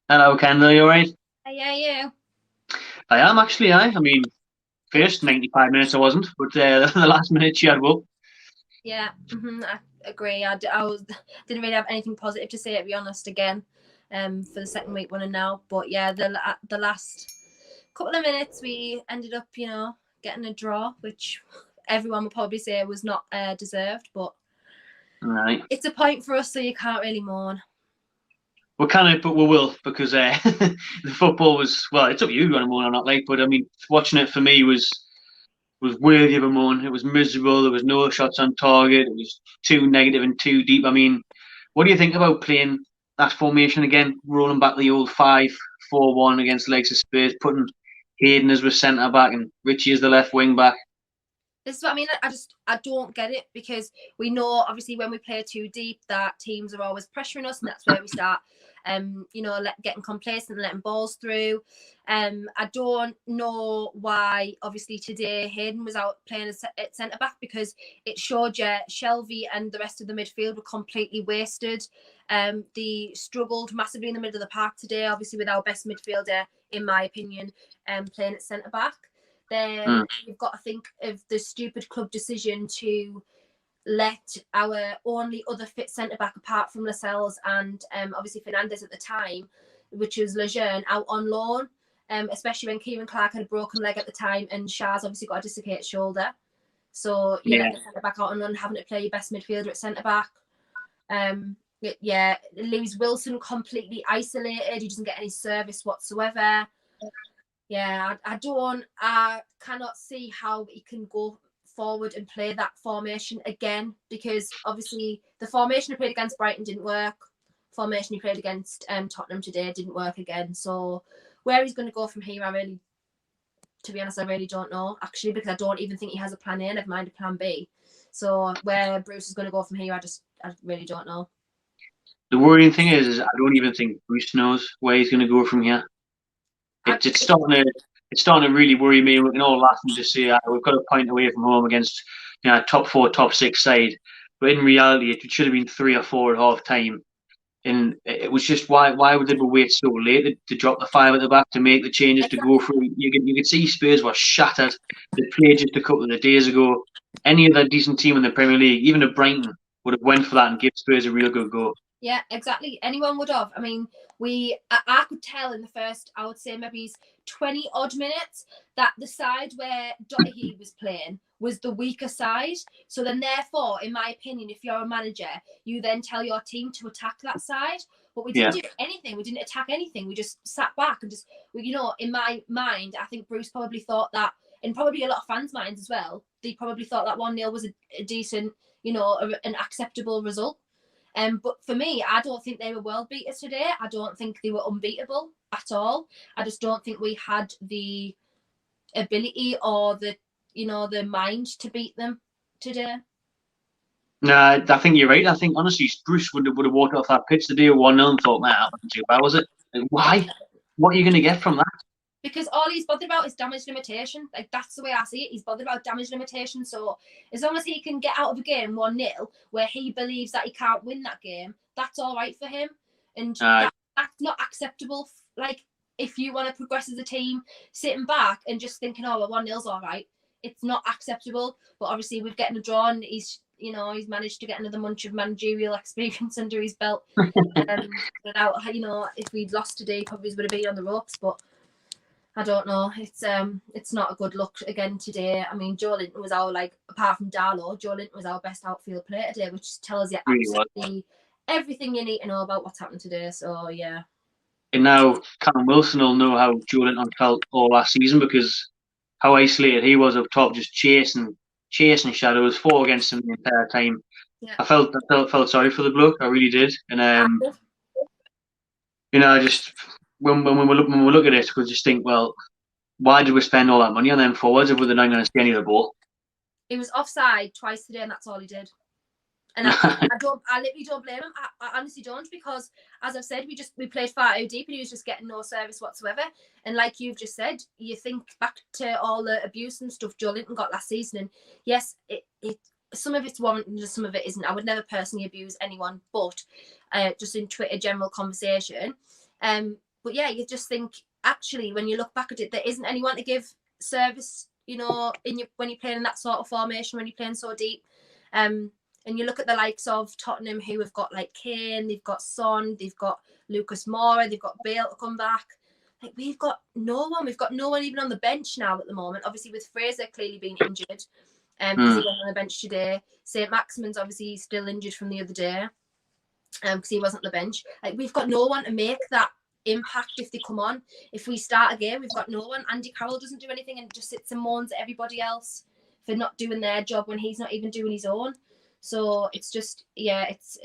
Hello, Kendall, you alright? Yeah, you. I am actually, I mean, first 95 minutes I wasn't, but the last minute she had up. Yeah, I agree. Didn't really have anything positive to say, to be honest, again, for the second week running now. But yeah, the last couple of minutes we ended up, getting a draw, which everyone would probably say was not deserved. But Right. it's a point for us, so you can't really mourn. We kind of, but we will, because the football was, well, it's up to you if you want to moan or not, like, but I mean, watching it for me was worthy of a moan. It was miserable. There was no shots on target. It was too negative and too deep. I mean, what do you think about playing that formation again, rolling back the old 5-4-1 against the likes of Spurs, putting Hayden as the centre back and Richie as the left wing back? This is what I mean. I don't get it, because we know obviously when we play too deep that teams are always pressuring us, and that's where we start getting complacent and letting balls through. I don't know why obviously today Hayden was out playing at centre back, because it showed you Shelvey and the rest of the midfield were completely wasted. They struggled massively in the middle of the park today, obviously with our best midfielder, in my opinion, playing at centre back. Then you've got to think of the stupid club decision to let our only other fit centre back, apart from Lascelles and obviously Fernandez at the time, which was Lejeune, out on loan, especially when Kieran Clark had a broken leg at the time and Shah's obviously got a dislocated shoulder. So you let the centre back out on loan, having to play your best midfielder at centre back. Lewis Wilson completely isolated. He doesn't get any service whatsoever. Yeah, I cannot see how he can go forward and play that formation again, because obviously the formation he played against Brighton didn't work. Formation he played against Tottenham today didn't work again. So where he's going to go from here, to be honest, I really don't know, actually, because I don't even think he has a plan A, never mind a plan B. So where Bruce is going to go from here, I really don't know. The worrying thing is I don't even think Bruce knows where he's going to go from here. It's starting to really worry me. We can all laugh and just say we've got a point away from home against top 4, top 6 side, but in reality it should have been 3 or 4 at half time. And it was just why would they wait so late to drop the 5 at the back to make the changes to go through? You could see Spurs were shattered. They played just a couple of days ago. Any other decent team in the Premier League, even a Brighton, would have went for that and give Spurs a real good go. Yeah, exactly. Anyone would have. I mean, I could tell in the first, I would say maybe 20 odd minutes, that the side where Doherty was playing was the weaker side. So then therefore, in my opinion, if you're a manager, you then tell your team to attack that side. But we didn't do anything. We didn't attack anything. We just sat back and just, in my mind, I think Bruce probably thought that, and probably a lot of fans' minds as well, they probably thought that 1-0 was a decent, an acceptable result. But for me, I don't think they were world beaters today. I don't think they were unbeatable at all. I just don't think we had the ability or the mind to beat them today. No, I think you're right. I think honestly, Bruce would have walked off that pitch today 1-0 and thought, "Man, that wasn't too bad, was it?" Why? What are you going to get from that? Because all he's bothered about is damage limitation. Like, that's the way I see it. He's bothered about damage limitation. So as long as he can get out of a game 1-0 where he believes that he can't win that game, that's all right for him. And that's not acceptable. Like, if you want to progress as a team, sitting back and just thinking, oh, well, 1-0's all right, it's not acceptable. But obviously we've gotten a draw, and he's managed to get another bunch of managerial experience under his belt. Without, if we'd lost today, probably would have been on the ropes. But I don't know. It's not a good look again today. I mean, Joe Linton was apart from Darlow, Joe Linton was our best outfield player today, which tells you absolutely everything you need to know about what's happened today. So yeah. And now Callum Wilson will know how Joe Linton felt all last season, because how isolated he was up top, just chasing shadows, fought against him the entire time. Yeah. I felt sorry for the bloke. I really did. And I just when we look at it, we just think, well, why did we spend all that money on them forwards if we're not going to see any of the ball? He was offside twice today, and that's all he did. And I literally don't blame him. I honestly don't, because as I've said, we played far too deep, and he was just getting no service whatsoever. And like you've just said, you think back to all the abuse and stuff Joe Linton got last season, and yes, it some of it's warranted and some of it isn't. I would never personally abuse anyone, but just in Twitter general conversation, But yeah, you just think actually when you look back at it, there isn't anyone to give service, when you're playing in that sort of formation, when you're playing so deep. And you look at the likes of Tottenham, who have got like Kane, they've got Son, they've got Lucas Moura, they've got Bale to come back. Like we've got no one. We've got no one even on the bench now at the moment. Obviously, with Fraser clearly being injured, because he went on the bench today. St. Maximin's obviously still injured from the other day, because he wasn't on the bench. Like we've got no one to make that impact if they come on. If we start a game, we've got no one. Andy Carroll doesn't do anything and just sits and moans at everybody else for not doing their job when he's not even doing his own. So it's just, it's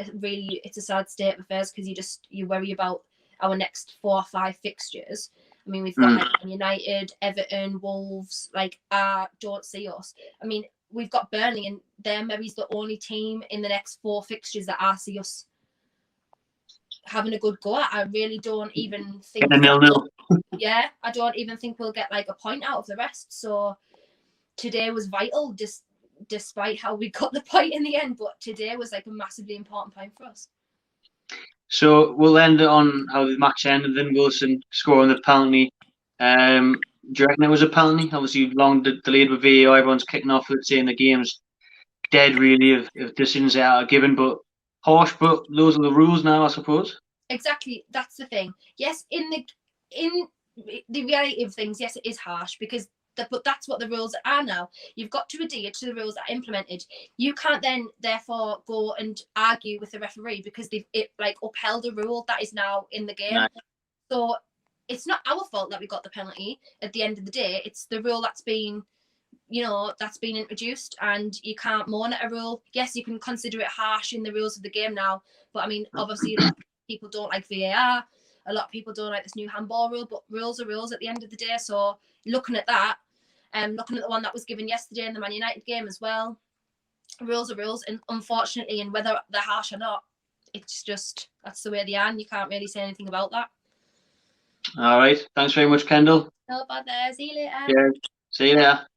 a sad state of affairs, because you worry about our next 4 or 5 fixtures. I mean, we've got like United, Everton, Wolves. Like, don't see us. I mean, we've got Burnley, and they're maybe the only team in the next 4 fixtures that I see us having a good go at. I really don't even think. Getting a 0-0. Yeah, I don't even think we'll get like a point out of the rest. So today was vital, just despite how we got the point in the end. But today was like a massively important point for us. So we'll end on how the match ended. Then Wilson scoring the penalty. Do you reckon it was a penalty? Obviously, long delayed with VAR. Everyone's kicking off with saying the game's dead, really, if decisions are given. But harsh, but those are the rules now, I suppose. Exactly, that's the thing. Yes, in the reality of things, yes, it is harsh, but that's what the rules are now. You've got to adhere to the rules that are implemented. You can't then therefore go and argue with the referee because they've upheld a rule that is now in the game. No. So it's not our fault that we got the penalty at the end of the day. It's the rule that's been introduced, and you can't moan at a rule. Yes, you can consider it harsh in the rules of the game now, but I mean, obviously a lot of people don't like VAR. A lot of people don't like this new handball rule, but rules are rules at the end of the day. So looking at that, looking at the one that was given yesterday in the Man United game as well, rules are rules, and unfortunately, and whether they're harsh or not, it's just, that's the way they are, and you can't really say anything about that. All right. Thanks very much, Kendall. No bother. See you later. Yeah. See you later.